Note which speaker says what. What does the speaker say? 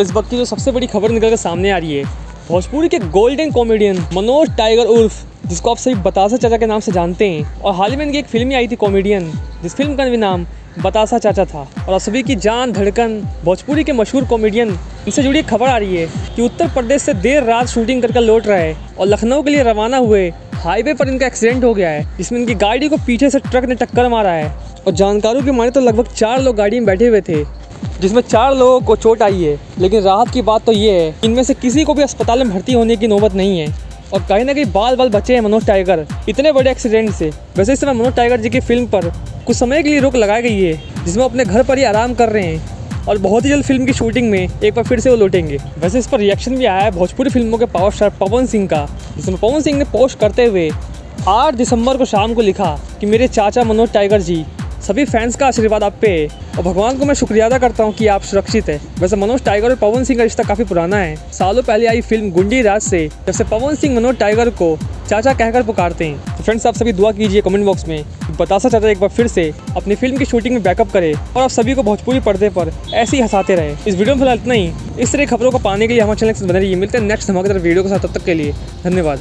Speaker 1: तो इस वक्त की जो सबसे बड़ी खबर निकल कर सामने आ रही है, भोजपुरी के गोल्डन कॉमेडियन मनोज टाइगर उर्फ, जिसको आप सभी बतासा चाचा के नाम से जानते हैं, और हाल ही में इनकी एक फिल्म आई थी कॉमेडियन, जिस फिल्म का भी नाम बतासा चाचा था। और आप सभी की जान धड़कन भोजपुरी के मशहूर कॉमेडियन, इनसे जुड़ी खबर आ रही है कि उत्तर प्रदेश से देर रात शूटिंग कर लौट रहे हैं और लखनऊ के लिए रवाना हुए हाईवे पर इनका एक्सीडेंट हो गया है, जिसमें इनकी गाड़ी को पीछे से ट्रक ने टक्कर मारा है। और जानकारों की माने तो लगभग 4 लोग गाड़ी में बैठे हुए थे, जिसमें 4 लोगों को चोट आई है। लेकिन राहत की बात तो ये है, इनमें से किसी को भी अस्पताल में भर्ती होने की नौबत नहीं है और कहीं ना कहीं बाल बचे हैं मनोज टाइगर इतने बड़े एक्सीडेंट से। वैसे इस समय मनोज टाइगर जी की फिल्म पर कुछ समय के लिए रोक लगाई गई है, जिसमें अपने घर पर ही आराम कर रहे हैं और बहुत ही जल्द फिल्म की शूटिंग में एक बार फिर से वो लौटेंगे। वैसे इस पर रिएक्शन भी आया है भोजपुरी फिल्मों के पावर स्टार पवन सिंह का, जिसमें पवन सिंह ने पोस्ट करते हुए 8 दिसंबर को शाम को लिखा कि मेरे चाचा मनोज टाइगर जी, सभी फैंस का आशीर्वाद आप पे है और भगवान को मैं शुक्रिया अदा करता हूं कि आप सुरक्षित है। वैसे मनोज टाइगर और पवन सिंह का रिश्ता काफ़ी पुराना है। सालों पहले आई फिल्म गुंडी राज से जब से पवन सिंह मनोज टाइगर को चाचा कहकर पुकारते हैं। तो फ्रेंड्स, आप सभी दुआ कीजिए कमेंट बॉक्स में कि बतासा चाचा एक बार फिर से अपनी फिल्म की शूटिंग में बैकअप करे और आप सभी को भोजपुरी पर्दे पर ऐसे ही हंसाते रहे। इस वीडियो में फिलहाल इतना ही। इस तरह खबरों को पाने के लिए हमारे चैनल से बने रहिए। मिलते हैं नेक्स्ट धमाकेदार वीडियो के साथ, तब तक के लिए धन्यवाद।